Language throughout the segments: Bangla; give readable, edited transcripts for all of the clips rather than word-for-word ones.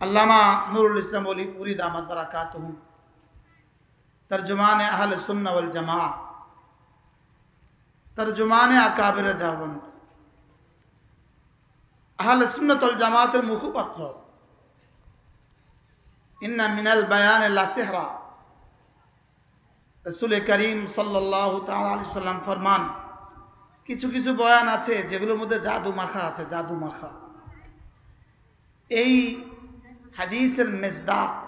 अल्लामा नूरुल इस्लाम वली पूरी दामत बरकातुहू तर्जुमान अहल सुन्नत वल जमा, तर्जुमान अकाबिर देवबंद, अहल सुन्नत वल जमातेर मुखपत्र। इन्ना मिनल बयान ला सिहरा, रसूल करीम सल्लल्लाहु ताआला अलैहि वसल्लम फरमान किछु किछु बयान आछे जेगुलोर मধ্যে জাদু মাখা আছে, জাদু মাখা। এই হাদিসের মিসদাক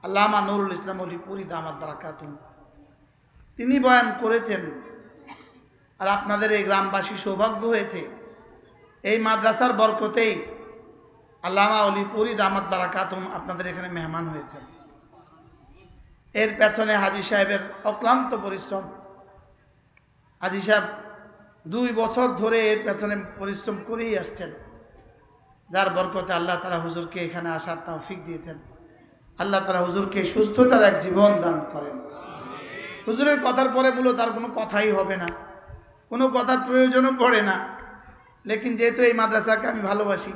আল্লামা নুরুল ইসলাম ওলি পুরি দামাত বারাকাতুহু তিনি বয়ান করেছেন। আর আপনাদের এই গ্রামবাসী সৌভাগ্য হয়েছে এই মাদ্রাসার বরকতেই আল্লামা ওলি পুরি দামাত বারাকাতুহু আপনাদের এখানে মেহমান হয়েছেন। এর পেছনে হাজী সাহেবের অক্লান্ত পরিশ্রম। হাজী সাহেব 2 বছর ধরে এর পেছনে পরিশ্রম করেই আসছেন, যার বরকতে আল্লাহ তাআলা হুজুরকে এখানে আসার তৌফিক দিয়েছেন। আল্লাহ তাআলা হুজুরকে সুস্থতার এক জীবন দান করেন। হুজুরের কথার পরে মূলত তার কোনো কথাই হবে না, কোনো কথার প্রয়োজনও পড়ে না। লেকিন যেহেতু এই মাদ্রাসাকে আমি ভালোবাসি,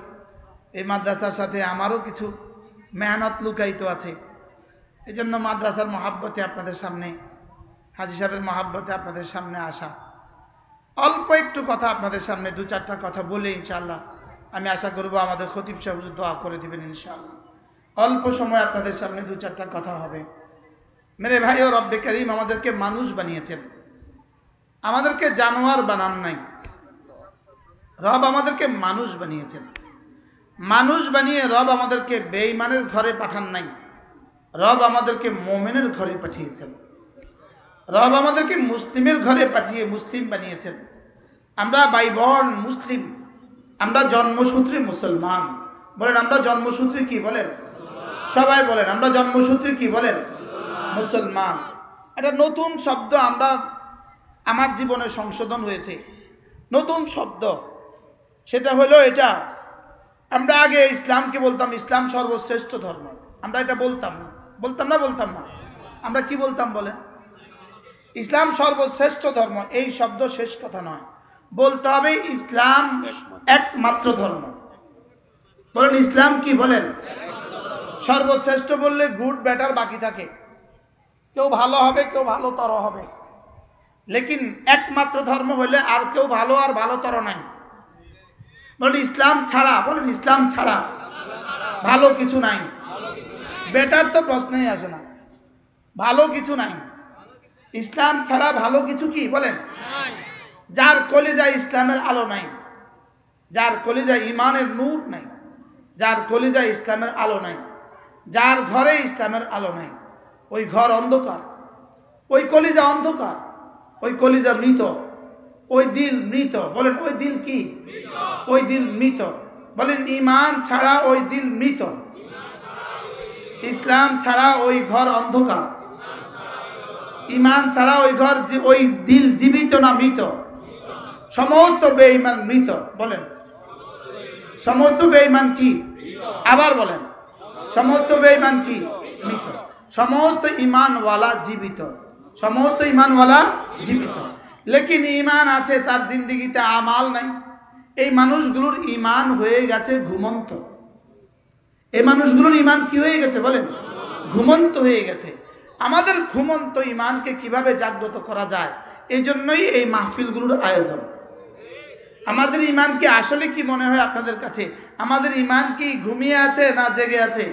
এই মাদ্রাসার সাথে আমারও কিছু মেহনত লুকায়িত আছে, এই জন্য মাদ্রাসার মহাব্বতে আপনাদের সামনে, হাজী সাহেবের মহাব্বতে আপনাদের সামনে আসা। অল্প একটু কথা আপনাদের সামনে 2-4টা কথা বলে ইনশাআল্লাহ আমি আশা করব আমাদের খতিব সাহেব হুজুর দোয়া করে দিবেন ইনশাআল্লাহ। অল্প সময় আপনাদের সামনে 2-4টা কথা হবে। মেরে ভাই ও রব্বে করিম আমাদেরকে মানুষ বানিয়েছেন, আমাদেরকে জানোয়ার বানান নাই। রব আমাদেরকে মানুষ বানিয়েছেন। মানুষ বানিয়ে রব আমাদেরকে বেঈমানের ঘরে পাঠান নাই, রব আমাদেরকে মুমিনের ঘরে পাঠিয়েছেন। রব আমাদেরকে মুসলিমের ঘরে পাঠিয়ে মুসলিম বানিয়েছেন। আমরা ভাই বোন মুসলিম, আমরা জন্মসূত্রে মুসলমান। বলেন আমরা জন্মসূত্রে কি বলেন? সবাই বলেন আমরা জন্মসূত্রে কি বলেন? মুসলমান। এটা নতুন শব্দ আমার জীবনে সংশোধন হয়েছে, নতুন শব্দ। সেটা হলো এটা, আমরা আগে ইসলামকে বলতাম ইসলাম সর্বশ্রেষ্ঠ ধর্ম। আমরা এটা বলতাম না? আমরা কি বলতাম বলেন? ইসলাম সর্বশ্রেষ্ঠ ধর্ম। এই শব্দ শেষ কথা নয়, বলতে হবে ইসলাম একমাত্র ধর্ম। বলেন ইসলাম কি বলেন? সর্বশ্রেষ্ঠ বললে গুড বেটার বাকি থাকে, কেউ ভালো হবে কেউ ভালোতর হবে। লেকিন একমাত্র ধর্ম হলে আর কেউ ভালো আর ভালোতর নাই। বলেন ইসলাম ছাড়া, বলেন ইসলাম ছাড়া ভালো কিছু নাই। বেটার তো প্রশ্নই আসে না, ভালো কিছু নাই। ইসলাম ছাড়া ভালো কিছু কি বলেন? যার কলিজায় ইসলামের আলো নাই, যার কলিজায় ইমানের নূর নাই, যার কলিজায় ইসলামের আলো নাই, যার ঘরে ইসলামের আলো নাই, ওই ঘর অন্ধকার, ওই কলিজা অন্ধকার, ওই কলিজা মৃত, ওই দিল মৃত। বলেন ওই দিল কি? ওই দিল মৃত। বলেন ইমান ছাড়া ওই দিল মৃত, ইসলাম ছাড়া ওই ঘর অন্ধকার, ইমান ছাড়া ওই ঘর, ওই দিল জীবিত না মৃত? সমস্ত বেঈমান মৃত। বলেন সমস্ত বেঈমান কি? আবার বলেন সমস্ত বেঈমান কি? মৃত। সমস্ত ঈমানওয়ালা জীবিত, সমস্ত ঈমানওয়ালা জীবিত। লেকিন ঈমান আছে, তার জিন্দেগিতে আমাল নাই। এই মানুষগুলোর ঈমান হয়ে গেছে ঘুমন্ত। এই মানুষগুলোর ঈমান কি হয়ে গেছে বলেন? ঘুমন্ত হয়ে গেছে। আমাদের ঘুমন্ত ঈমানকে কিভাবে জাগ্রত করা যায়, এই জন্যই এই মাহফিলগুলোর আয়োজন। আমাদের ঈমান কি আসলে কি মনে হয় আপনাদের কাছে? আমাদের ঈমান কি ঘুমিয়ে আছে না জেগে আছে?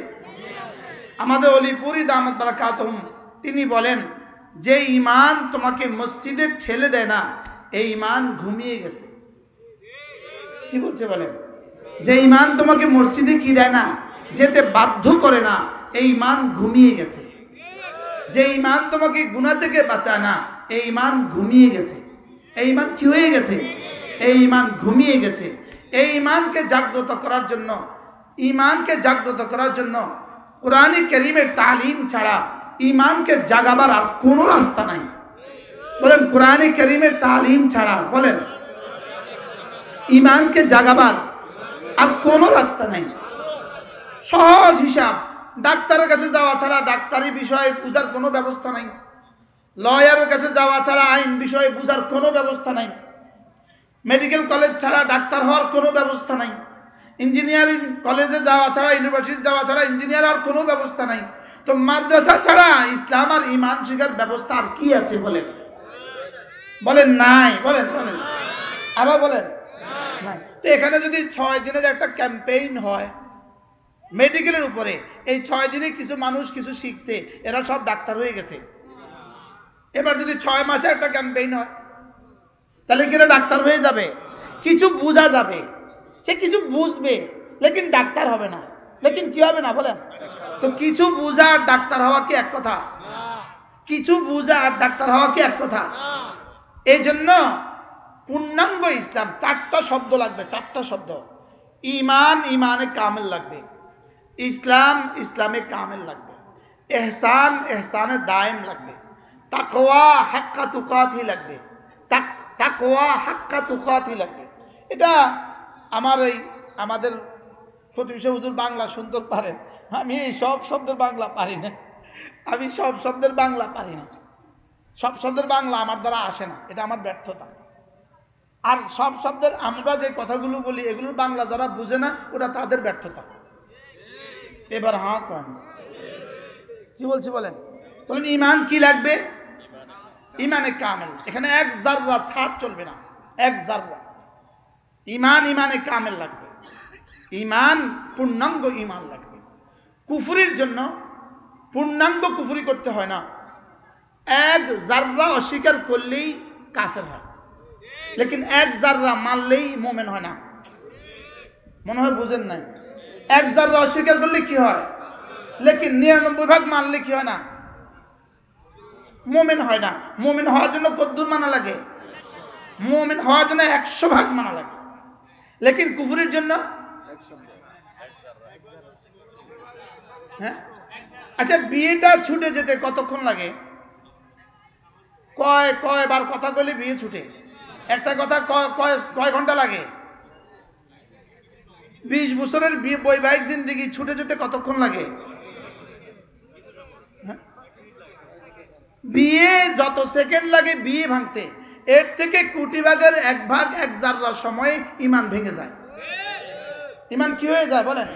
আমাদের ওলি পুরি দামাত বারাকাতুহু তিনি বলেন যে ঈমান তোমাকে মসজিদে ঠেলে দেয় না, এই ঈমান ঘুমিয়ে গেছে। কি বলছে বলেন? যে ঈমান তোমাকে মসজিদে কি দেয় না, যেতে বাধ্য করে না, এই ঈমান ঘুমিয়ে গেছে। যে ঈমান তোমাকে গুনাহ থেকে বাঁচায় না, এই ঈমান ঘুমিয়ে গেছে। এই ঈমান কি হয়ে গেছে? এই ঈমান ঘুমিয়ে গেছে। এই ঈমানকে জাগ্রত করার জন্য, ঈমানকে জাগ্রত করার জন্য কোরআনে কারীমের তালিম ছাড়া ঈমানকে জাগাবার আর কোনো রাস্তা নাই। বলেন কোরআনে কারীমের তালিম ছাড়া, বলেন ঈমানকে জাগাবার আর কোনো রাস্তা নাই। সহজ হিসাব, ডাক্তারের কাছে যাওয়া ছাড়া ডাক্তারি বিষয়ে বুঝার কোনো ব্যবস্থা নাই। লয়ারের কাছে যাওয়া ছাড়া আইন বিষয়ে বুঝার কোনো ব্যবস্থা নাই। মেডিকেল কলেজ ছাড়া ডাক্তার হওয়ার কোনো ব্যবস্থা নাই। ইঞ্জিনিয়ারিং কলেজে যাওয়া ছাড়া, ইউনিভার্সিটি যাওয়া ছাড়া ইঞ্জিনিয়ার আর কোনো ব্যবস্থা নাই। তো মাদ্রাসা ছাড়া ইসলাম আর ইমান শিখার ব্যবস্থা আর কি আছে বলেন? বলেন নাই, বলেন বলেন, আবার বলেন নাই। তো এখানে যদি 6 দিনের একটা ক্যাম্পেইন হয় মেডিকেলের উপরে, এই 6 দিনে কিছু মানুষ কিছু শিখছে, এরা সব ডাক্তার হয়ে গেছে। এবার যদি 6 মাসে একটা ক্যাম্পেইন হয়, তাহলে কি এরা ডাক্তার হয়ে যাবে? কিছু বোঝা যাবে, সে কিছু বুঝবে, লেকিন ডাক্তার হবে না। লেকিন কি হবে না বলেন? তো কিছু বোঝা আর ডাক্তার হওয়া কি এক কথা? কিছু বোঝা আর ডাক্তার হওয়া কি এক কথা? এই জন্য পূর্ণাঙ্গ ইসলাম 4টা শব্দ লাগবে, 4টা শব্দ। ইমান, ইমানে কামেল লাগবে। ইসলাম, ইসলামে কামেল লাগবে। এহসান, এহসানে দায়েম লাগবে। তাকওয়া হাক্কা তুকাতি লাগবে। তাকওয়া হাক্কা তুকাতি লাগবে। এটা আমাদের প্রতিবেশী হুজুর বাংলা সুন্দর পারেন, আমি এই সব শব্দের বাংলা পারি না। আমি সব শব্দের বাংলা পারি না, সব শব্দের বাংলা আমার দ্বারা আসে না, এটা আমার ব্যর্থতা। আর সব শব্দের আমরা যে কথাগুলো বলি এগুলোর বাংলা যারা বুঝে না, ওটা তাদের ব্যর্থতা। এবার হ্যাঁ কেন কি বলছি বলেন? বলেন ইমান কি লাগবে? ইমানে কামেল। এখানে এক জাররা ছাড় চলবে না, এক জাররা। ইমান, ইমানে কামেল লাগবে। ইমান, পূর্ণাঙ্গ ইমান লাগবে। কুফরির জন্য পূর্ণাঙ্গ কুফরি করতে হয় না, এক জাররা অস্বীকার করলেই কাফের হয়। লেকিন এক জাররা মানলেই মোমেন হয় না। মনে হয় বুঝেন নাই? এক জাররা অস্বীকার করলে কি হয়? লেকিন 99 মানলে কি হয় না? মোমেন হয় না। মোমেন হওয়ার জন্য কদ্দুর মানা লাগে? মোমেন হওয়ার জন্য 100 মানা লাগে। লেকিন কুফরির জন্য হ্যাঁ। আচ্ছা, বিয়েটা ছুটে যেতে কতক্ষণ লাগে? কয়বার কথা বলে বিয়ে ছুটে? একটা কথা কয় ঘন্টা লাগে? 20 বছরের বৈবাহিক জিন্দেগি ছুটে যেতে কতক্ষণ লাগে? বিয়ে যত সেকেন্ড লাগে বিয়ে ভাঙতে, এর থেকে কোটি ভাগের 1 জাররা সময় ইমান ভেঙে যায়। ইমান কি হয়ে যায় বলেন?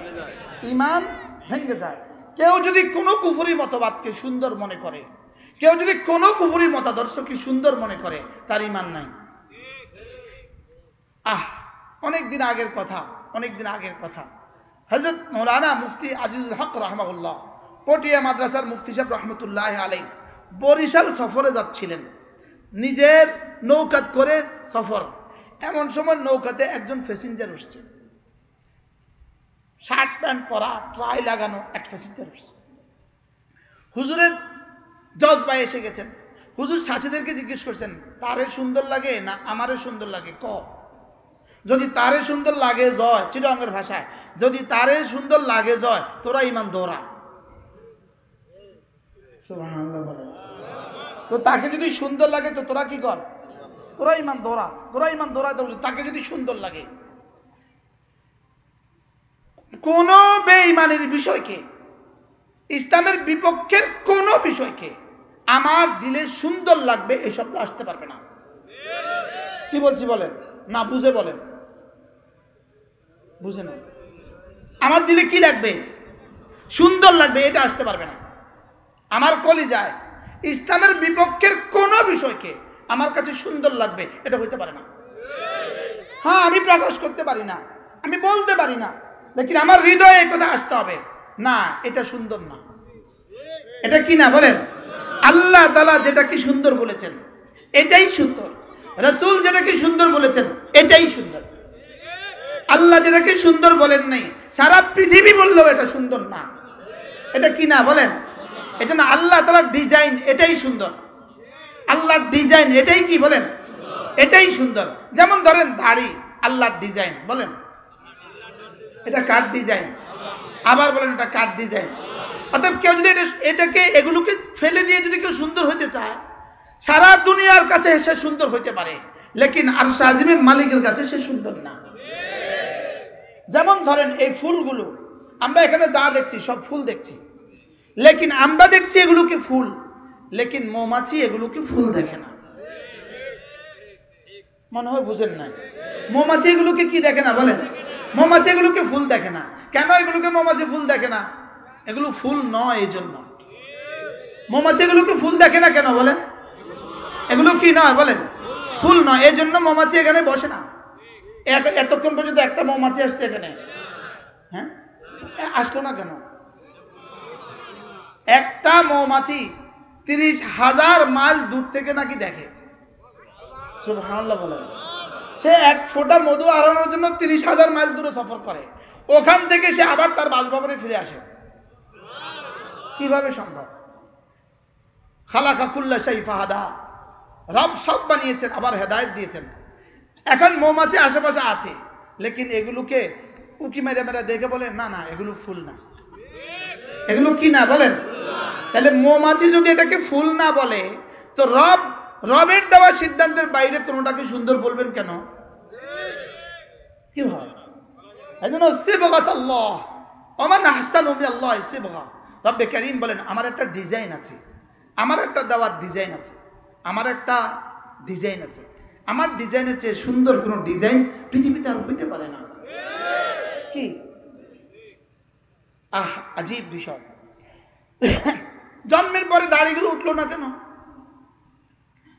ইমান ভেঙে যায়। কেউ যদি কোনো কুফরি মতবাদকে সুন্দর মনে করে, কেউ যদি কোনো কুফরি মতাদর্শকে সুন্দর মনে করে, তার ইমান নাই। অনেকদিন আগের কথা, হযরত মৌলানা মুফতি আজিজুল হক রাহমাহুল্লাহ, পটিয়া মাদ্রাসার মুফতি সাহেব রহমতুল্লাহ আলাইহি বরিশাল সফরে যাচ্ছিলেন, নিজের নৌকাত করে সফর। এমন সময় নৌকাতে একজন প্যাসেঞ্জার উঠছে, শার্ট প্যান্ট পরা, ট্রাই লাগানো এক প্যাসেঞ্জার উঠছে। হুজুরের জজবায় এসে গেছেন। হুজুর সাথীদেরকে জিজ্ঞেস করছেন, তারে সুন্দর লাগে না আমারে সুন্দর লাগে? যদি তারে সুন্দর লাগে জয়, চিটাঙ্গের ভাষায়, যদি তারে সুন্দর লাগে জয়, তোরা ইমান দৌড়া। তো তাকে যদি সুন্দর লাগে তো তোরা কি কর? তোরা ইমান দৌড়া, তোরা ইমান দৌড়া। তাকে যদি সুন্দর লাগে, কোন বেঈমানের বিষয়কে, ইসলামের বিপক্ষের কোন বিষয়কে আমার দিলে সুন্দর লাগবে এই শব্দ আসতে পারবে না। কি বলছি বলেন? না বুঝে বলেন, বুঝে না। আমার দিলে কি লাগবে? সুন্দর লাগবে, এটা আসতে পারবে না। আমার কলিজায় ইসলামের বিপক্ষের কোন বিষয়কে আমার কাছে সুন্দর লাগবে, এটা হইতে পারে না। হ্যাঁ, আমি প্রকাশ করতে পারি না, আমি বলতে পারি না, লেকিন আমার হৃদয়ে কথা আসতে হবে, না এটা সুন্দর না। এটা কি না বলেন? আল্লাহ তাআলা যেটা কি সুন্দর বলেছেন এটাই সুন্দর, রাসূল যেটাকে সুন্দর বলেছেন এটাই সুন্দর। আল্লাহ যেটাকে সুন্দর বলেন নাই, সারা পৃথিবী বললেও এটা সুন্দর না। এটা কি না বলেন? এজন্য আল্লাহ তাআলার ডিজাইন এটাই সুন্দর। আল্লাহর ডিজাইন এটাই কি বলেন? এটাই সুন্দর। যেমন ধরেন দাড়ি, আল্লাহর ডিজাইন, বলেন এটা কার ডিজাইন? আবার বলেন এটা কার ডিজাইন? অতএব কেউ যদি এটাকে এগুলোকে ফেলে দিয়ে যদি কেউ সুন্দর হইতে চায়, সারা দুনিয়ার কাছে সে সুন্দর হইতে পারে, লেকিন আরশ আজিমের মালিকের কাছে সে সুন্দর না। যেমন ধরেন এই ফুলগুলো, আমরা এখানে যা দেখছি সব ফুল দেখছি, লেকিন আমরা দেখছি এগুলোকে ফুল, লেকিন মৌমাছি এগুলোকে ফুল দেখে না। মনে হয় বুঝেন নাই? মৌমাছি এগুলোকে কি দেখে না বলেন? মৌমাছি এগুলোকে ফুল দেখে না কেন? এগুলোকে মৌমাছি ফুল দেখে না, এগুলো ফুল নয়। এই জন্য মৌমাছি এগুলোকে ফুল দেখে না কেন বলেন? এগুলো কি নয় বলেন? ফুল নয়। এই জন্য মৌমাছি এখানে বসে না। এতক্ষণ পর্যন্ত একটা মৌমাছি আসছে এখানে, হ্যাঁ আসলো না কেন? একটা মৌমাছি 30,000 মাইল দূর থেকে নাকি দেখে। সুবহানাল্লাহ বলেন। সে এক ফোঁটা মধু আহরণের জন্য 30,000 মাইল দূরে সফর করে, ওখান থেকে সে আবার তার বাসভবনে ফিরে আসে। কিভাবে সম্ভব? খালাকা কুল্লা শাই ফাহাদা, রব সব বানিয়েছেন আবার হেদায়েত দিয়েছেন। এখন মৌমাছি আশেপাশে আছে, লেকিন এগুলোকে উকি মেরে মেরে দেখে বলে না না এগুলো ফুল না। এগুলো কি না বলেন? তাহলে মৌমাছি যদি এটাকে ফুল না বলে তো রবের দেওয়া সিদ্ধান্তের বাইরে কোনোটাকে সুন্দর বলবেন কেন? কি হয়? এই জন্য সিবগাত আল্লাহ ওমান আহসানু মিনাল্লাহ সিবগা। রব্বে কারীম বলেন আমার একটা ডিজাইন আছে, আমার একটা দেওয়ার ডিজাইন আছে, আমার একটা ডিজাইন আছে। আমার ডিজাইনের চেয়ে সুন্দর কোনো ডিজাইন পৃথিবীতে আর হইতে পারে না। কি আজীব বিষয়। জন্মের পরে দাড়িগুলো উঠলো না কেন?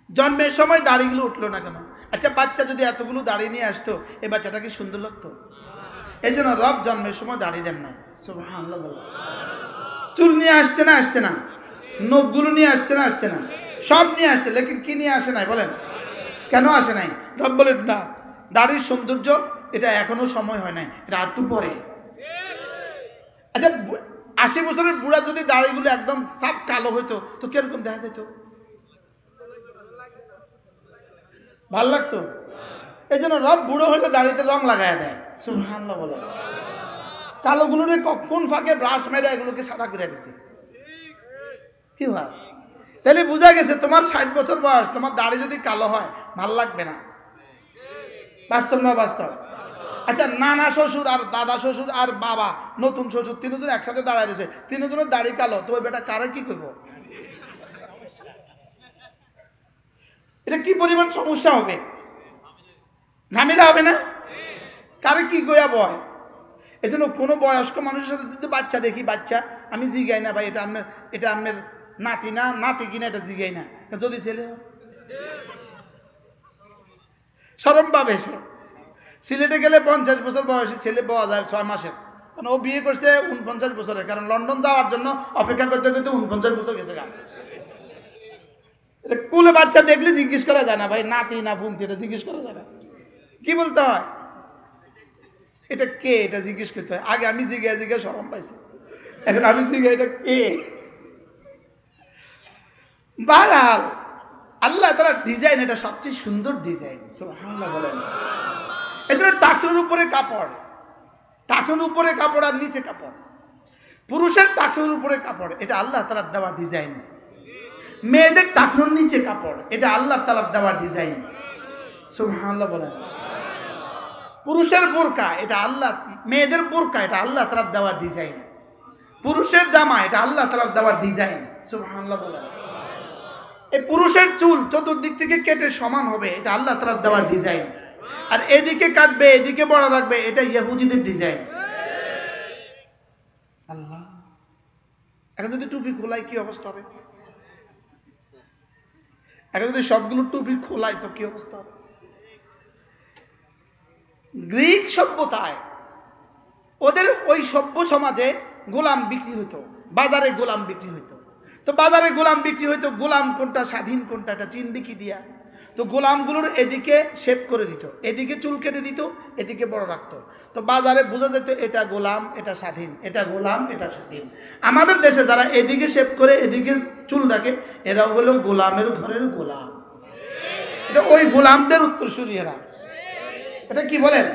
জন্মের সময় দাড়িগুলো উঠলো না কেন? আচ্ছা বাচ্চা যদি এতগুলো দাড়ি নিয়ে আসতো, এই বাচ্চাটাকে সুন্দর লাগতো? এই জন্য রব জন্মের সময় দাড়ি দেন না। সুবহানাল্লাহ বলেন। চুল নিয়ে আসছে না আসছে না? নখগুলো নিয়ে আসছে না আসছে না? সব নিয়ে আসছে, লেকিন কি নিয়ে আসে নাই বলেন? কেন আসে নাই? রব বলেন না দাড়ির সৌন্দর্য এটা এখনো সময় হয় নাই, এটা একটু পরে। আচ্ছা 80 বছরের বুড়া যদি দাড়িগুলো একদম সাফ কালো হইতো তো কিরকম দেখা যেত? ভাল লাগতো? এই জন্য রব বুড়ো হলে দাড়িতে রং লাগায় দেয়। সুবহানাল্লাহ বলে। কালোগুলোরে কোন ফাঁকে ব্রাশ মেরে এগুলোকে সাদা করে দিছে। কি হয়? তাহলে বোঝা গেছে তোমার 60 বছর বয়স, তোমার দাড়ি যদি কালো হয় ভাল লাগবে না। বাস্তব না বাস্তব? আচ্ছা নানা শ্বশুর আর দাদা শ্বশুর আর বাবা নতুন শ্বশুর তিনজন একসাথে দাঁড়ায় রয়েছে, তিনজনের দাড়ি কালো, তো ওই বেটা কারে কি করবো? এটা কি পরিমাণ সমস্যা হবে, ঝামেলা হবে না? কারে কি গোয়া বয়? এই জন্য কোনো বয়স্ক মানুষের সাথে যদি বাচ্চা দেখি, বাচ্চা আমি জিগাই না ভাই এটা আপনার নাতি না নাতি কিনা, এটা জিগাই না। যদি ছেলে শরম পাবে সে। সিলেটে গেলে 50 বছর বয়সী ছেলে পাওয়া যায় 6 মাসের, কারণ ও বিয়ে করছে 49 বছরের, কারণ লন্ডন যাওয়ার জন্য অপেক্ষা করতে করতে 49 বছর গেছে। কুলে বাচ্চা দেখলে জিজ্ঞেস করা যায় না ভাই নাতি না ফুমতি, এটা জিজ্ঞেস করা যায় না। কি বলতে হয়? এটা কে, এটা জিজ্ঞেস করতে হয়। আগে আমি জিজ্ঞাসা শরম পাইছি, এখন আমি জিজ্ঞাসা এটা কে। বারহাল আল্লাহ তাআলা ডিজাইন এটা সবচেয়ে সুন্দর ডিজাইন। সুবহানাল্লাহ বলেন। এটা টাকনুর উপরে কাপড়, টাকনুর উপরে কাপড় আর নিচে কাপড়। পুরুষের টাকনুর উপরে কাপড়, এটা আল্লাহ তাআলার দেওয়া ডিজাইন। মেয়েদের টাকনুর নিচে কাপড়, এটা আল্লাহ তাআলার দেওয়া ডিজাইন। সুবহানাল্লাহ বলেন। পুরুষের বোরকা এটা আল্লাহ, মেয়েদের বোরকা এটা আল্লাহ তাআলার দেওয়া ডিজাইন। পুরুষের জামা এটা আল্লাহ তাআলার দেওয়া ডিজাইন। সুবহানাল্লাহ বলেন। এই পুরুষের চুল চতুর্দিক থেকে কেটে সমান হবে, এটা আল্লাহ তাআলার দেওয়া ডিজাইন। আর এদিকে কাটবে এদিকে বড় রাখবে, এটা ইহুদিদের ডিজাইন। আল্লাহ, এখন যদি টুপি খোলাই কি অবস্থা হবে? এখন যদি সবগুলো টুপি খোলাই তো কি অবস্থা হবে? গ্রিক সভ্যতায় ওদের ওই সভ্য সমাজে গোলাম বিক্রি হইতো, বাজারে গোলাম বিক্রি হইতো। তো বাজারে গোলাম বিক্রি হইতো, গোলাম কোনটা স্বাধীন কোনটা এটা চিনবে কি দিয়া? তো গোলামগুলোর এদিকে শেপ করে দিত, এদিকে চুল কেটে দিত, এদিকে বড় রাখতো। তো বাজারে বোঝা যেত এটা গোলাম এটা স্বাধীন, এটা গোলাম এটা স্বাধীন। আমাদের দেশে যারা এদিকে শেপ করে এদিকে চুল রাখে এরা হলো গোলামের ঘরের গোলাম। এটা ওই গোলামদের উত্তরসূরি এরা। এটা কি বলেন?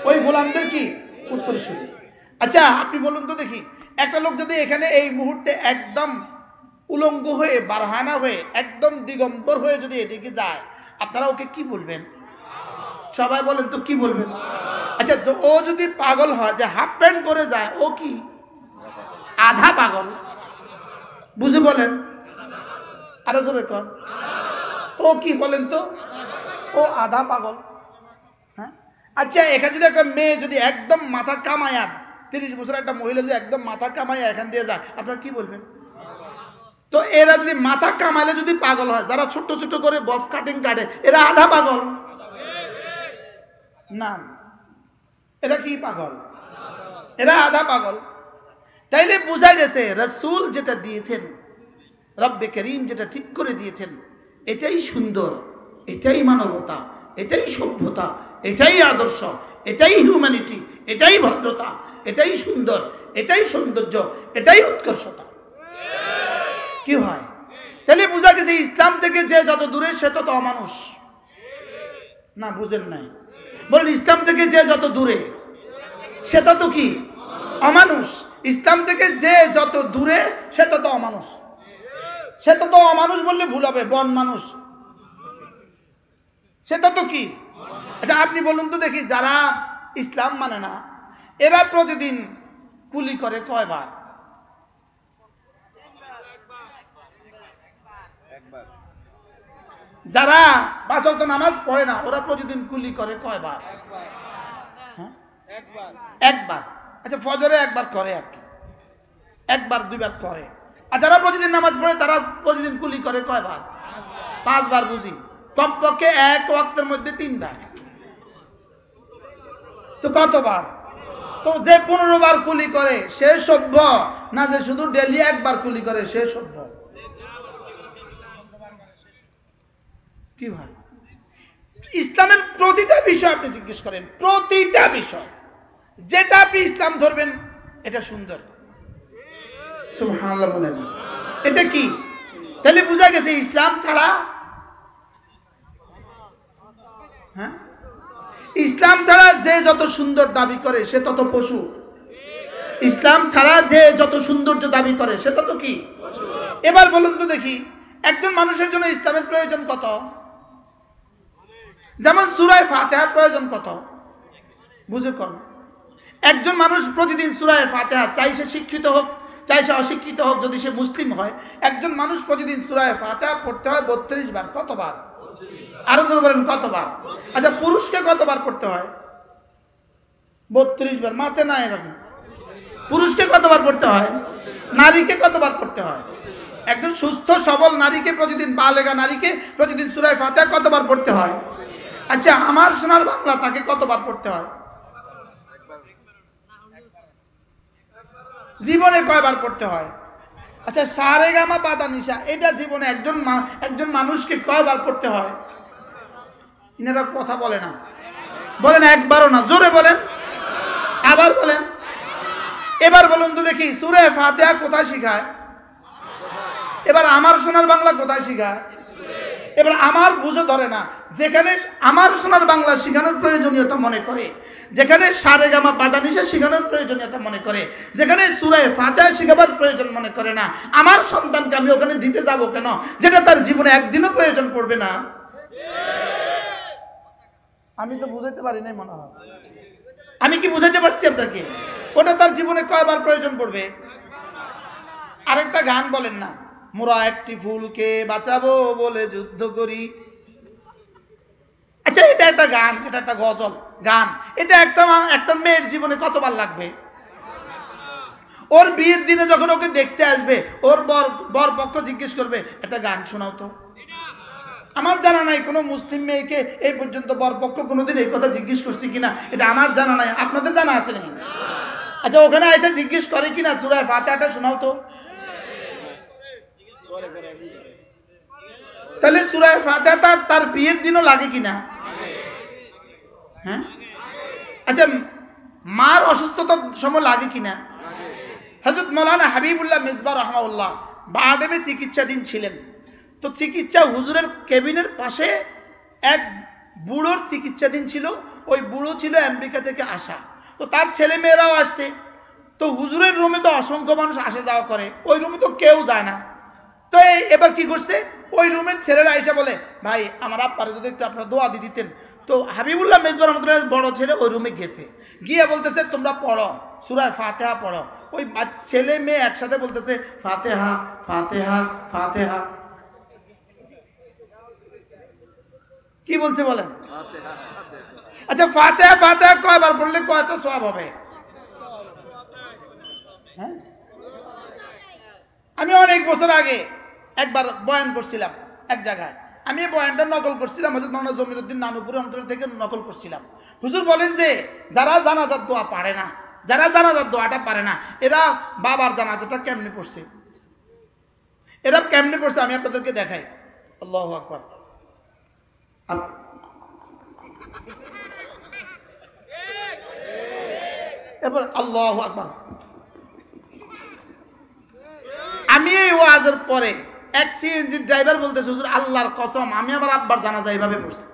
ওই গোলামদের কি উত্তরসূরি। আচ্ছা আপনি বলুন তো দেখি, একটা লোক যদি এখানে এই মুহূর্তে একদম উলঙ্গ হয়ে বারহানা হয়ে একদম দিগম্বর হয়ে যদি এদিকে যায়, আপনারা ওকে কি বলবেন? সবাই বলেন তো কি বলবেন? আচ্ছা তো ও যদি পাগল হয় যে হাফ প্যান্ট পরে যায়, ও কি আধা পাগল? বুঝে বলেন, আরো জোরে কর। ও কি বলেন তো? ও আধা পাগল। হ্যাঁ, আচ্ছা, এখানে যদি একটা মেয়ে যদি একদম মাথা কামায়া, 30 বছর একটা মহিলা যদি একদম মাথা কামায়া এখান দিয়ে যায়, আপনারা কি বলবেন? তো এরা যদি মাথা কামাইলে যদি পাগল হয়, যারা ছোট ছোট করে বফ কাটিং কাটে, এরা আধা পাগল না? এরা কি পাগল? এরা আধা পাগল। তাইলে বোঝা গেছে রাসূল যেটা দিয়েছেন, রব্বে করিম যেটা ঠিক করে দিয়েছেন, এটাই সুন্দর, এটাই মানবতা, এটাই সভ্যতা, এটাই আদর্শ, এটাই হিউম্যানিটি, এটাই ভদ্রতা, এটাই সুন্দর, এটাই সৌন্দর্য, এটাই উৎকর্ষতা। কি হয়? তাহলে বোঝা গেছে ইসলাম থেকে যে যত দূরে সে তত অমানুষ। না, বুঝেন নাই? বলেন, ইসলাম থেকে যে যত দূরে সে তত কি? অমানুষ। ইসলাম থেকে যে যত দূরে সে তত অমানুষ। সে তত অমানুষ বললে ভুল হবে, বন মানুষ। সে তত কি? আচ্ছা, আপনি বলুন তো দেখি, যারা ইসলাম মানে না, এরা প্রতিদিন কুলি করে কয়বার? যারা 5 ওয়াক্ত নামাজ পড়ে না, ওরা প্রতিদিন কুলি করে কয়বার? একবার। আচ্ছা, ফজরে একবার করে আর কি, একবার দুইবার করে। আর যারা প্রতিদিন নামাজ পড়ে তারা প্রতিদিন কুলি করে কয়বার? 5 বার। বুঝি কমপক্ষে এক ওয়াক্তের মধ্যে 3 বার। তো কতবার? তো যে 15 বার কুলি করে সে সভ্য না, যে শুধু ডেলি একবার কুলি করে সে সভ্য? কি ভাই? ইসলামের প্রতিটা বিষয় আপনি জিজ্ঞেস করেন, প্রতিটা বিষয় যেটা আপনি ইসলাম ধরবেন এটা সুন্দর। সুবহানাল্লাহ বলেন। এটা কি? তাহলে বোঝা গেছে ইসলাম ছাড়া, হ্যাঁ, ইসলাম ছাড়া যে যত সুন্দর দাবি করে সে তত পশু। ইসলাম ছাড়া যে যত সৌন্দর্য দাবি করে সে তত কি? এবার বলুন তো দেখি, একজন মানুষের জন্য ইসলামের প্রয়োজন কত? যেমন সূরা ফাতিহার প্রয়োজন কত? বুঝে কোন? একজন মানুষ প্রতিদিন সূরা ফাতিহা, চাই সে শিক্ষিত হোক চাই সে অশিক্ষিত হোক, যদি সে মুসলিম হয়, একজন মানুষ প্রতিদিন সূরা ফাতিহা পড়তে হয় 32 বার। কতবার? আরো জোরে বলেন, কতবার? আচ্ছা, পুরুষকে কতবার পড়তে হয়? 32 বার। মাতে না এরকম। পুরুষকে কতবার পড়তে হয়? নারীকে কতবার পড়তে হয়? একজন সুস্থ সবল নারীকে প্রতিদিন, বালেগা নারীকে প্রতিদিন সূরা ফাতিহা কতবার পড়তে হয়? আচ্ছা, আমার সোনার বাংলা তাকে কতবার পড়তে হয়? জীবনে কয়বার পড়তে হয়? আচ্ছা, সারেগামা পাদা নিশা, এটা জীবনে একজন মানুষকে কয়বার পড়তে হয়? ইনারা কথা বলে না। বলেন, একবারও না। জোরে বলেন, আবার বলেন। এবার বলুন তো দেখি, সূরা ফাতিহা কোথায় শিখায়? এবার আমার সোনার বাংলা কোথায় শিখায়? এবার আমার বুঝে ধরে না। যেখানে আমার সোনার বাংলা শেখানোর প্রয়োজনীয়তা মনে করে, যেখানে সারেগামা পাদানিসা শেখানোর প্রয়োজনীয়তা মনে করে, যেখানে সূরা ফাতিহা শেখাবার প্রয়োজন মনে করে না, আমার সন্তানকে আমি ওখানে দিতে যাব কেন, যেটা তার জীবনে একদিনও প্রয়োজন পড়বে না? আমি তো বুঝাইতে পারি নাই মনে হয়। আমি কি বুঝাইতে পারছি আপনাকে? ওটা তার জীবনে কয়বার প্রয়োজন পড়বে? আরেকটা গান বলেন না, মোরা একটি ফুলকে বাঁচাবো বলে যুদ্ধ করি। আচ্ছা, এটা একটা গান, এটা একটা গজল গান। এটা একটা মেয়ের জীবনে কতবার লাগবে? ওর বিয়ের দিনে যখন ওকে দেখতে আসবে, ওর বর পক্ষ জিজ্ঞেস করবে, একটা গান শোনাও তো। আমার জানা নাই কোনো মুসলিম মেয়েকে এই পর্যন্ত বরপক্ষ কোনোদিন এই কথা জিজ্ঞেস করছে কিনা, এটা আমার জানা নাই। আপনাদের জানা আছে নাকি? আচ্ছা, ওখানে এসে জিজ্ঞেস করে কিনা সূরা ফাতিহাটা শোনাও তো। তাহলে সূরা ফাতিহা তার বিয়ের দিনও লাগে কিনা? হ্যাঁ। আচ্ছা, মার অসুস্থতার সময় লাগে কিনা? হযরত মাওলানা হাবিবুল্লাহ মিসবাহ রাহমাহুল্লাহ বাডেমে চিকিৎসাধীন ছিলেন। তো চিকিৎসা হুজুরের কেবিনের পাশে এক বুড়োর চিকিৎসাধীন ছিল। ওই বুড়ো ছিল আমেরিকা থেকে আসা। তো তার ছেলে মেয়েরাও আসছে। তো হুজুরের রুমে তো অসংখ্য মানুষ আসা যাওয়া করে, ওই রুমে তো কেউ যায় না। তো এবার কি করছে, ওই রুমের ছেলেরা এসে বলে, ভাই আমার আব্বারে যদি একটু আপনারা দোয়া দিয়ে দিতেন। তো হাবিবুল্লাহ মিসবাহ রহমাতুল্লাহ বড় ছেলে ওই রুমে গেছে, গিয়ে বলতেছে, তোমরা পড়ো, সূরা ফাতিহা পড়ো। ওই ছেলে মেয়ে একসাথে বলতেছে, ফাতিহা ফাতিহা ফাতিহা। কি বলছে বলেন? আচ্ছা, ফাতিহা ফাতিহা কয়বার পড়লে কয়টা সওয়াব হবে? হ্যাঁ, আমি অনেক বছর আগে একবার বয়ান করছিলাম এক জায়গায়। আমি এই বয়ানটা নকল করছিলাম, হযরত মাওলানা জমিরউদ্দিন নানুপুরি রহমাতুল্লাহ থেকে নকল করছিলাম। হুজুর বলেন যে যারা জানাজার দোয়া পারে না, যারা জানাজার দোয়াটা পারে না, এরা বাবার জানাজাটা কেমনে পড়ছে, এরা কেমনে পড়ছে আমি আপনাদেরকে দেখাই। আল্লাহু আকবার। এরপর আল্লাহু আকবার। আমি এই ওয়াজের পরে এক সিএনজি ড্রাইভার বলতেছে, হুজুর আল্লাহর কসম আমি আমার আব্বার জানাজা এইভাবে পড়ছি।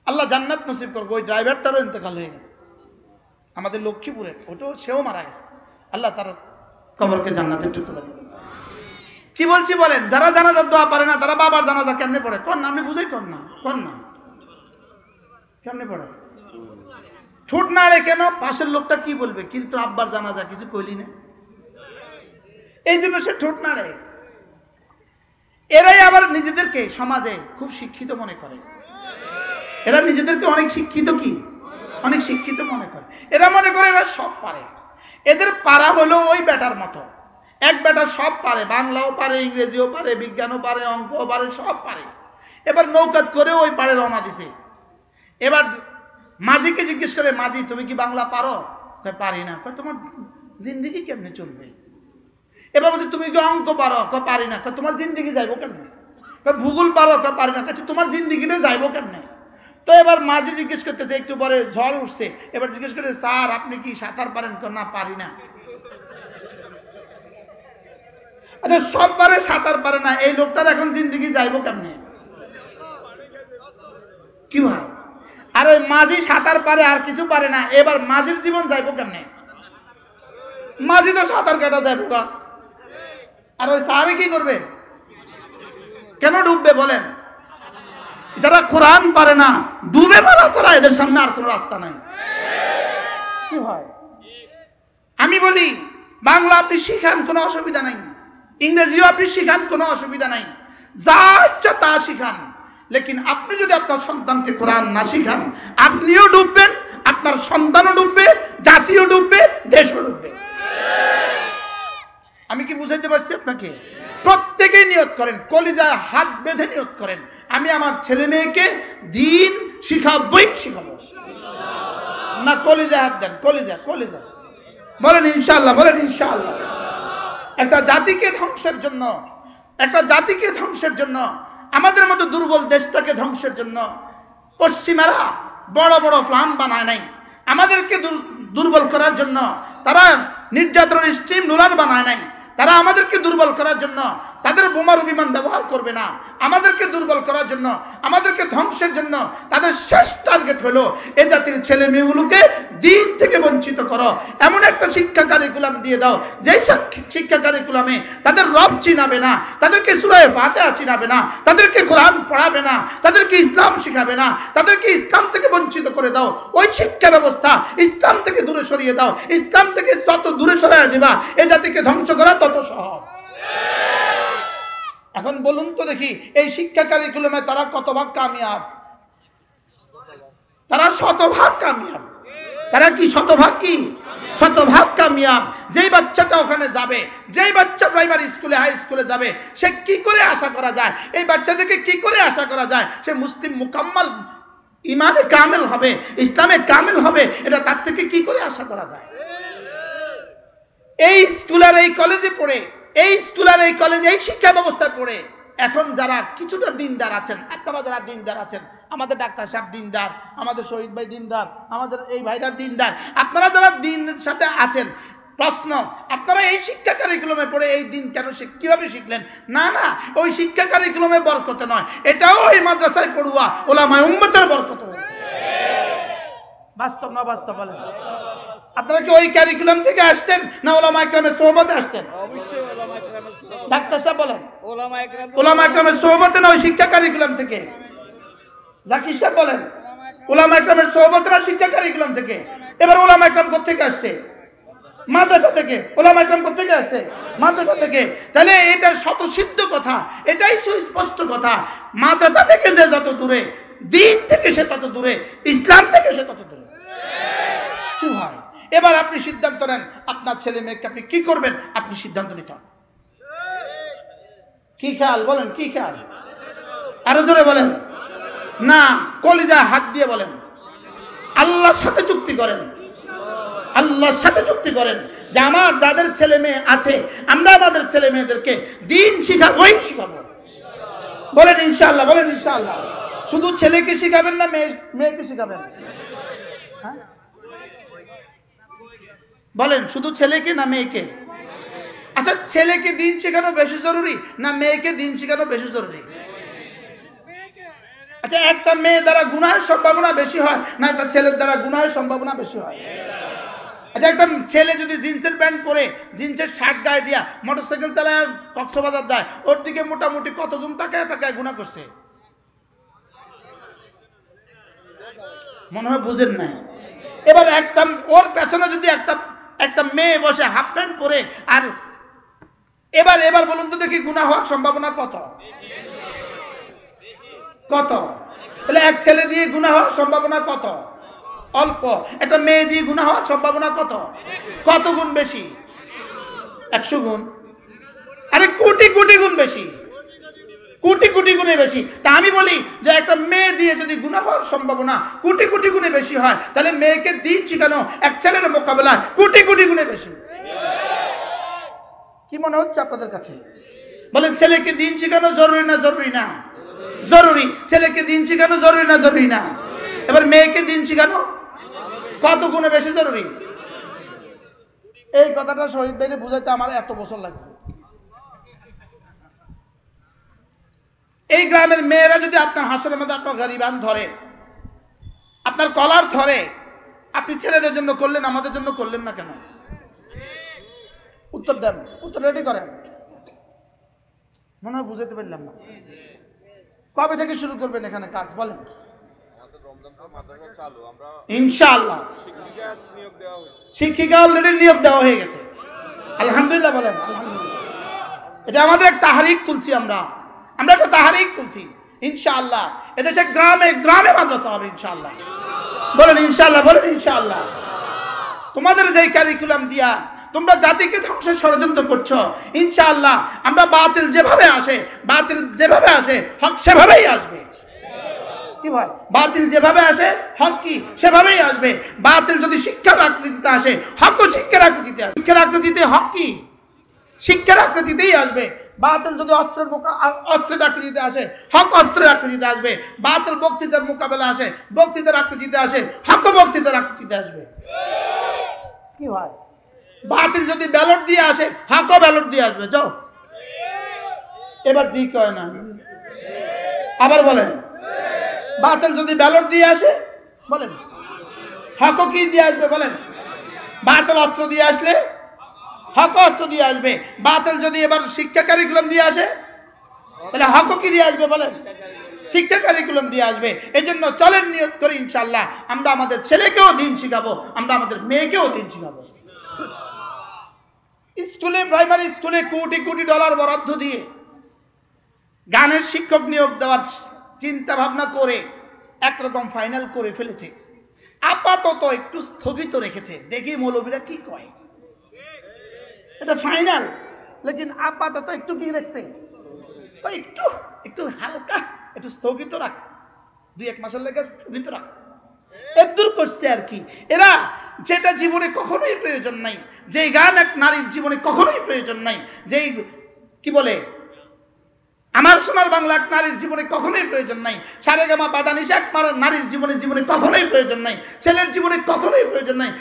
আল্লাহ জান্নাত নসিব করবে। ওই ড্রাইভারটারও ইন্তেকাল হয়ে গেছে আমাদের লক্ষ্মীপুরে, ওটাও সেও মারা গেছে। আল্লাহ তার কবরকে জান্নাতের টুকরো বানিয়ে দেবে। কি বলছি বলেন? যারা জানাজার দোয়া পারে না তারা বাবার জানাজা কেমনে পড়ে? কোন না, আমি বুঝাই কোন না, কোন না কেমনে পড়ে? ঠোঁট নাড়ে কেন? পাশের লোকটা কি বলবে, কিন্তু আব্বার জানাজা কিছু কইলি না, এই জন্য সে ঠোঁট নাড়ে। এরাই আবার নিজেদেরকে সমাজে খুব শিক্ষিত মনে করে। এরা নিজেদেরকে অনেক শিক্ষিত, কি অনেক শিক্ষিত মনে করে। এরা মনে করে এরা সব পারে। এদের পারা হলো ওই বেটার মতো। এক বেটা সব পারে, বাংলাও পারে, ইংরেজিও পারে, বিজ্ঞানও পারে, অঙ্কও পারে, সব পারে। এবার নৌকাত করে ওই পারে রওনা দিছে। এবার মাঝিকে জিজ্ঞেস করে, মাঝি তুমি কি বাংলা পারো? কয় পারি না। কয় তোমার জিন্দিগি কেমনে চলবে? এবার বলছে তুমি কি অঙ্ক পারো? কয় পারি না। কয় তোমার জিন্দিগি যাইবো কেমনে? কয় ভূগোল পারো? কয় পারি না। কাছে তোমার জিন্দিগিটা যাইবো কেমনে? তো এবার মাঝি জিজ্ঞেস করতেছে, একটু পরে ঝড় উঠছে, এবার জিজ্ঞেস করে, স্যার আপনি কি সাঁতার পারেন? না পারি না। আচ্ছা, সব পারে সাঁতার পারে না, এই লোকটার এখন জিন্দিগি যাইবো কেমনে? কি ভাই? আর ওই মাঝি সাঁতার পারে আর কিছু পারে না, এবার মাঝির জীবন যাইবো কেমনে? মাঝি তো সাঁতার কাটা যাইবো গা, আর ওই স্যারে কি করবে? কেন ডুববে বলেন? যারা কোরআন পারে না ডুবে মারা ছাড়া এদের সামনে আর কোনো রাস্তা নাই। কি হয়? আমি বলি বাংলা আপনি শিখান, কোনো অসুবিধা নাই, ইংরেজিও আপনি শিখান, কোনো অসুবিধা নাই, যা ইচ্ছা তা শিখান, লেকিন আপনি যদি আপনার সন্তানকে কোরআন না শিখান, আপনিও ডুববেন, আপনার সন্তানও ডুববে, জাতিও ডুববে, দেশও ডুববে। আমি কি বুঝাইতে পারছি আপনাকে? প্রত্যেকেই নিয়ত করেন, কলিজায় হাত বেঁধে নিয়ত করেন, আমি আমার ছেলে মেয়েকে দিন শিখাবই শিখাবো। না কলিজায় হাত দেন, কলিজা কলিজা বলেন ইনশাআল্লাহ, বলেন ইনশাআল্লাহ। একটা জাতিকে ধ্বংসের জন্য, একটা জাতিকে ধ্বংসের জন্য, আমাদের মতো দুর্বল দেশটাকে ধ্বংসের জন্য পশ্চিমারা বড় বড় প্ল্যান বানায় নাই। আমাদেরকে দুর্বল করার জন্য তারা নির্যাতনের স্টিম রোলার বানায় নাই। তারা আমাদেরকে দুর্বল করার জন্য তাদের বোমারু বিমান ব্যবহার করবে না। আমাদেরকে দুর্বল করার জন্য, আমাদেরকে ধ্বংসের জন্য তাদের শেষ টার্গেট হলো এ জাতির ছেলে মেয়েগুলোকে দিন থেকে বঞ্চিত করো। এমন একটা শিক্ষা কারিকুলাম দিয়ে দাও, যেই শিক্ষা কারিকুলামে তাদের রব চিনাবে না, তাদেরকে সূরা ফাতিহা চিনাবে না, তাদেরকে কোরআন পড়াবে না, তাদেরকে ইসলাম শিখাবে না, তাদেরকে ইসলাম থেকে বঞ্চিত করে দাও। ওই শিক্ষা ব্যবস্থা ইসলাম থেকে দূরে সরিয়ে দাও। ইসলাম থেকে যত দূরে সরিয়ে দিবা এ জাতিকে ধ্বংস করা তত সহজ। এখন বলুন তো দেখি, এই শিক্ষা কারিকুলামে তারা কত ভাগ কামিয়াব? তারা শতভাগ কামিয়াব। তারা কি শতভাগ? কি শতভাগ কামিয়াব। যেই বাচ্চাটা ওখানে যাবে, যেই বাচ্চা প্রাইমারি স্কুলে, হাই স্কুলে যাবে, সে কি করে আশা করা যায়, এই বাচ্চাদেরকে কি করে আশা করা যায় সে মুসলিম মুকাম্মাল ইমানে কামেল হবে, ইসলামে কামেল হবে? এটা তার থেকে কি করে আশা করা যায়? এই স্কুল আর এই কলেজে পড়ে, এই স্কুল আর এই কলেজে, এই শিক্ষা ব্যবস্থায় পড়ে এখন যারা কিছুটা দিনদার আছেন, আপনারা যারা দিনদার আছেন, আমাদের ডাক্তার সাহেব দিনদার, আমাদের শহীদ ভাই দিনদার, আমাদের এই ভাইরা দিনদার, আপনারা যারা দিনের সাথে আছেন, প্রশ্ন আপনারা এই শিক্ষা কারিকুলামে পড়ে এই দিন কেন কিভাবে শিখলেন? না না, ওই শিক্ষা কারিকুলামে বরকত নয়, এটাও এই মাদ্রাসায় পড়ুয়া ওলামায়ে উম্মতের বরকত হয়েছে। বাস্তব না বাস্তব বলেন? আপনারা কি ওই কারিকুলাম থেকে আসছেন না ওলামায়ে কেরামের সোহবতে আসছেন? অবশ্যই ওলামায়ে কেরামের সোহবত। ডাক্তার সাহেব বলেন ওলামায়ে কেরামের সোহবতে না ওই শিক্ষা কারিকুলাম থেকে? জাকির সাহেব বলেন ওলামায়ে কেরামের সোহবতে না শিক্ষা কারিকুলাম থেকে? এবার ওলামায়ে কেরাম কোথা থেকে আসছে? মাদ্রাসা থেকে। ওলামা ইকরাম কোথেকে আসে? মাদ্রাসা থেকে। তাহলে এটা স্বতঃসিদ্ধ কথা, এটাই সুস্পষ্ট কথা, মাদ্রাসা থেকে যে যত দূরে, দিন থেকে সে তত দূরে, ইসলাম থেকে সে তত দূরে। কি হয়? এবার আপনি সিদ্ধান্ত নেন আপনার ছেলে মেয়েকে আপনি কি করবেন, আপনি সিদ্ধান্ত নিতে হবে। কি খেয়াল বলেন, কি খেয়াল? আরো জোরে বলেন না, কলিজায় হাত দিয়ে বলেন, আল্লাহর সাথে চুক্তি করেন, আল্লাহর সাথে চুক্তি করেন যে আমার যাদের ছেলে মেয়ে আছে, আমরা আমাদের ছেলে মেয়েদেরকে দিন শিখাবোই শিখাবো। বলেন ইনশাআল্লাহ, বলেন ইনশাআল্লাহ। শুধু ছেলেকে শিখাবেন না মেয়েকে শিখাবেন? হ্যাঁ বলেন, শুধু ছেলেকে না মেয়েকে? আচ্ছা, ছেলেকে দিন শেখানো বেশি জরুরি না মেয়েকে দিন শেখানো বেশি জরুরি? আচ্ছা, একটা মেয়ে দ্বারা গুনাহের সম্ভাবনা বেশি হয় না একটা ছেলের দ্বারা গুনাহের সম্ভাবনা বেশি হয়? আচ্ছা, একটা ছেলে যদি জিন্সের প্যান্ট পরে, জিন্সের শার্ট গায়ে দিয়া মোটরসাইকেল চালায় কক্সবাজার যায়, ওর দিকে মোটামুটি কতজন তাকায় তাকায় গুনাহ করছে? মনে হয় বুঝেন নাই। এবার একটা ওর পেছনে যদি একটা মেয়ে বসে হাফ প্যান্ট পরে, আর এবার বলুন তো দেখি গুনাহ হওয়ার সম্ভাবনা কত? কত? তাহলে এক ছেলে দিয়ে গুনাহ হওয়ার সম্ভাবনা কত? অল্প। একটা মেয়ে দিয়ে গুনাহ হওয়ার সম্ভাবনা কত? কত গুণ বেশি? 100 গুণ। আরে কোটি কোটি গুণ বেশি, কোটি কোটি গুণে বেশি। তা আমি বলি যে একটা মেয়ে দিয়ে যদি গুনাহ হওয়ার সম্ভাবনা কোটি কোটি গুণে বেশি হয়, তাহলে মেয়েকে দিন শিখানো এক ছেলের মোকাবেলায় কোটি কোটি গুণে বেশি। কি মনে হচ্ছে আপনাদের কাছে? বলেন, ছেলেকে দিন শিখানো জরুরি না জরুরি না? জরুরি। ছেলেকে দিন শিখানো জরুরি না জরুরি না? এবার মেয়েকে দিন শিখানো কত গুণে বেশি জরুরি? এই কথাটা শহীদ ভাইকে বুঝাইতে আমার এত বছর লাগছে। এই গ্রামের মেয়েরা যদি আপনার হাসরের মধ্যে আপনার গরিবান ধরে, আপনার কলার ধরে, আপনি ছেলেদের জন্য করলেন, আমাদের জন্য করলেন না কেন? উত্তর দেন, উত্তর রেডি করেন। মনে হয় বুঝাইতে পারলাম না। কবে থেকে শুরু করবেন এখানে কাজ বলেন? ইনশাআল্লাহ শিক্ষিকা অলরেডি নিয়োগ দেওয়া হয়ে গেছে, আলহামদুলিল্লাহ বলেন আলহামদুলিল্লাহ। এটা আমাদের এক তাহারিক তুলছি, আমরা একটা তাহারিক তুলছি। ইনশাআল্লাহ এদেশে গ্রামে গ্রামে মাদ্রাসা হবে ইনশাআল্লাহ। বলেন ইনশাআল্লাহ, বলেন ইনশাআল্লাহ। তোমাদের যে কারিকুলাম দিয়া তোমরা জাতিকে ধ্বংসের ষড়যন্ত্র করছো, ইনশাআল্লাহ আমরা বাতিল যেভাবে আসে হক সেভাবেই আসবে। কি ভাই? বাতিল যেভাবে আসে হক কি সেভাবেই আসবে। বাতিল যদি শিক্ষার আকৃতিতে আসে, হকও শিক্ষার আকৃতিতে আসবে। শিক্ষার আকৃতিতে হক কি শিক্ষার আকৃতিতেই আসবে। বাতিল যদি অস্ত্রের আকৃতিতে আসে, হক অস্ত্রের আকৃতিতে আসবে। বাতিল বক্তৃতার মোকাবেলা আসে, বক্তৃতার আকৃতিতে আসে, হকও বক্তৃতার আকৃতিতে আসবে। কি হয়? বাতিল যদি ব্যালট দিয়ে আসে, হকও ব্যালট দিয়ে আসবে। যাও এবার জি কয় না, আবার বলেন। বাতিল যদি ব্যালট দিয়ে আসে, বলেন হকও কি দিয়ে আসবে? বলেন। বাতিল অস্ত্র দিয়ে আসলে হক অস্ত্র দিয়ে আসবে। বাতিল যদি এবার শিক্ষা কারিকুলাম দিয়ে আসে, তাহলে হকও কি দিয়ে আসবে? বলেন শিক্ষা কারিকুলাম দিয়ে আসবে। এই জন্য চলেন নিয়ত করি ইনশাআল্লাহ আমরা আমাদের ছেলেকেও দিন শিখাবো, আমরা আমাদের মেয়েকেও দিন শিখাবো। স্কুলে, প্রাইমারি স্কুলে কোটি কোটি ডলার বরাদ্দ দিয়ে গানের শিক্ষক নিয়োগ দেওয়ার চিন্তা ভাবনা করে একরকম ফাইনাল করে ফেলেছে। আপাতত একটু স্থগিত রেখেছে, দেখি মৌলবীরা কি কয়। এটা ফাইনাল, লেকিন আপাতত একটু কি দেখছে, একটু একটু হালকা একটু স্থগিত রাখ, 2-1 মাসের লেগে স্থগিত রাখ, এদূর করছে আর কি। এরা যেটা জীবনে কখনোই প্রয়োজন নাই, যেই গান এক নারীর জীবনে কখনোই প্রয়োজন নাই, যেই কি বলে আমার সোনার বাংলা এক নারীর জীবনে কখনোই প্রয়োজন নাই, সারেগামা পাদানিশা এক নারীর জীবনে কখনোই প্রয়োজন নাই, ছেলের জীবনে কখনোই প্রয়োজন নাই।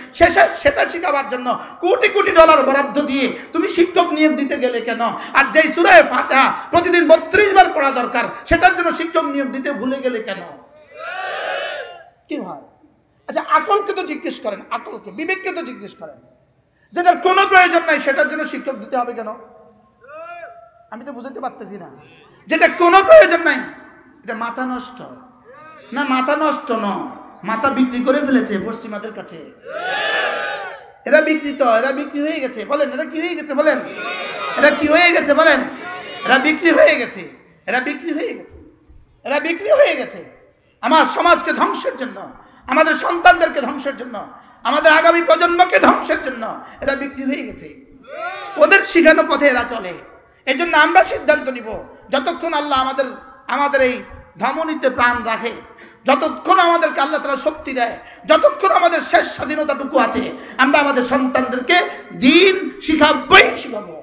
সেটা শেখাবার জন্য কোটি কোটি ডলার বরাদ্দ দিয়ে তুমি শিক্ষক নিয়োগ দিতে গেলে কেন? আর যেই সূরা ফাতিহা প্রতিদিন 32 বার পড়া দরকার, সেটার জন্য শিক্ষক নিয়োগ দিতে ভুলে গেলে কেন? কি হয়? আচ্ছা, আকলকে তো জিজ্ঞেস করেন, আকলকে, বিবেককে তো জিজ্ঞেস করেন। যেটার কোনো প্রয়োজন নাই সেটার জন্য শিক্ষক দিতে হবে কেন? আমি তো বুঝাতে পারতেছি না। যেটা কোনো প্রয়োজন নাই, এটা মাথা নষ্ট না? মাথা নষ্ট ন, মাথা বিক্রি করে ফেলেছে পশ্চিমাদের কাছে। এরা বিকৃত, এরা বিক্রি হয়ে গেছে। বলেন এরা কি হয়ে গেছে? বলেন এরা কি হয়ে গেছে? বলেন এরা বিক্রি হয়ে গেছে, এরা বিক্রি হয়ে গেছে, এরা বিক্রি হয়ে গেছে আমার সমাজকে ধ্বংসের জন্য, আমাদের সন্তানদেরকে ধ্বংসের জন্য, আমাদের আগামী প্রজন্মকে ধ্বংসের জন্য এরা বিক্রি হয়ে গেছে। ওদের শিখানো পথে এরা চলে। এই জন্য আমরা সিদ্ধান্ত নিব, যতক্ষণ আল্লাহ আমাদের এই ধমনীতে প্রাণ রাখে, যতক্ষণ আমাদেরকে আল্লাহ তাআলা শক্তি দেয়, যতক্ষণ আমাদের শেষ স্বাধীনতাটুকু আছে, আমরা আমাদের সন্তানদেরকে দ্বীন শিখাবই শিখাবো।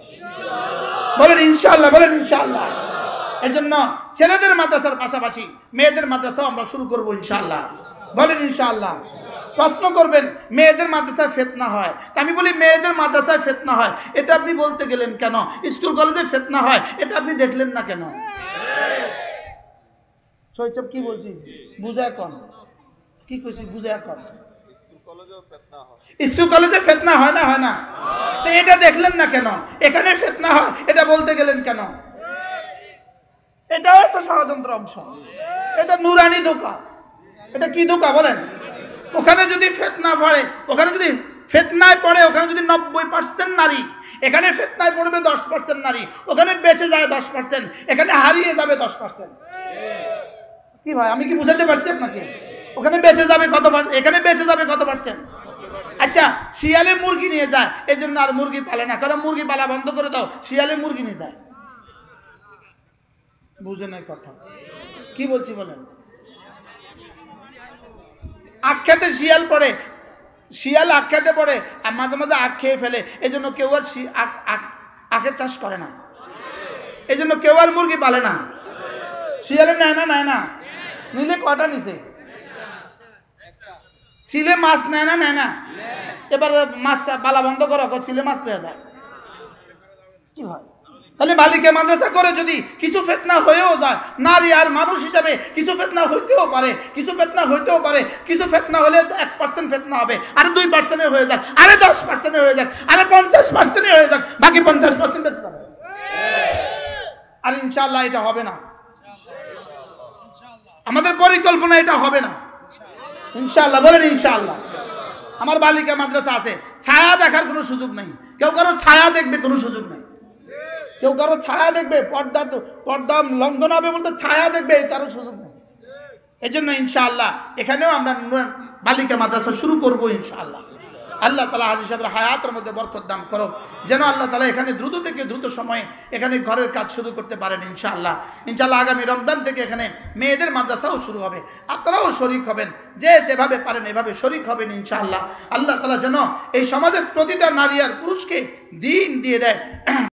বলেন ইনশাআল্লাহ, বলেন ইনশাআল্লাহ। এই জন্য ছেলেদের মাদ্রাসার পাশাপাশি মেয়েদের মাদ্রাসাও আমরা শুরু করবো ইনশাআল্লাহ। বলেন ইনশাআল্লাহ। প্রশ্ন করবেন মেয়েদের মাদ্রাসায় ফিতনা হয়, আমি বলি মেয়েদের মাদ্রাসায় ফিতনা হয় এটা আপনি বলতে গেলেন কেন? স্কুল কলেজে ফিতনা হয় এটা আপনি দেখলেন না কেন? সৈচব কি বলছি বুঝায় কন, কি কইছি বুঝায় কন। স্কুল কলেজে ফিতনা হয় না? হয় না? তো এটা দেখলেন না কেন? এখানে ফিতনা হয় এটা বলতে গেলেন কেন? এটাও তো ষড়যন্ত্র অংশ, এটা নুরানি ধোঁকা। এটা কি ধোঁকা বলেন? ওখানে যদি ফিতনা পড়ে, ওখানে যদি ফিতনায় পড়ে, ওখানে যদি 90% নারী, এখানে ফিতনায় পড়বে 10% নারী, ওখানে বেঁচে যায় 10%, এখানে হারিয়ে যাবে 10%। কি ভাই আমি কি বুঝাতে পারছি আপনাকে? ওখানে বেঁচে যাবে কত %, এখানে বেঁচে যাবে কত %? আচ্ছা শিয়ালে মুরগি নিয়ে যায়, এই জন্য আর মুরগি পালে না, কারণ মুরগি পালা বন্ধ করে দাও, শিয়ালে মুরগি নিয়ে যায়। বুঝে নাই কথা কি বলছি বলেন? আখ্যাতে শিয়াল পড়ে, শিয়াল আখ্যাতে পড়ে আর মাঝে মাঝে আখ খেয়ে ফেলে, এই জন্য কেউ আর আখের চাষ করে না, এই জন্য কেউ আর মুরগি পালে না। শিয়ালে নেয় না? নেয় না? নিলে কটা নিছে? ছিলে মাছ নেয় না? নেয় না? এবার মাছ পালা বন্ধ করো, ছিলে মাছ নিয়ে যায়। কি হয় তাহলে বালিকা মাদ্রাসা করে যদি কিছু ফিতনা হয়েও যায়, নারী আর মানুষ হিসাবে কিছু ফিতনা হইতেও পারে, কিছু ফিতনা হইতেও পারে, কিছু ফিতনা হলে 1% ফিতনা হবে, আরে 2% হয়ে যাক, আরে 10% হয়ে যাক, আরে 50% হয়ে যাক, বাকি 50% বেঁচে যাবে। আর ইনশাআল্লাহ এটা হবে না, আমাদের পরিকল্পনা এটা হবে না ইনশাআল্লাহ। বলেন ইনশাআল্লাহ। আমার বালিকা মাদ্রাসা আছে, ছায়া দেখার কোনো সুযোগ নেই, কেউ কারো ছায়া দেখবে কোনো সুযোগ নেই, কেউ কারো ছায়া দেখবে, পর্দা লঙ্ঘন হবে বলতে ছায়া দেখবে কারো সুযোগ নেই। এই জন্য ইনশাআল্লাহ এখানেও আমরা বালিকা মাদ্রাসা শুরু করবো ইনশাআল্লাহ। আল্লাহ তাআলা হাজী সাহেবের হায়াতের মধ্যে বরকত দান করো, যেন আল্লাহ তাআলা এখানে দ্রুত থেকে দ্রুত সময়ে এখানে ঘরের কাজ শুরু করতে পারেন ইনশাআল্লাহ। ইনশাআল্লাহ আগামী রমজান থেকে এখানে মেয়েদের মাদ্রাসাও শুরু হবে, আপনারাও শরীক হবেন, যে যেভাবে পারেন এভাবে শরীক হবেন ইনশাআল্লাহ। আল্লাহ তাআলা যেন এই সমাজের প্রতিটা নারী আর পুরুষকে দ্বীন দিয়ে দেয়।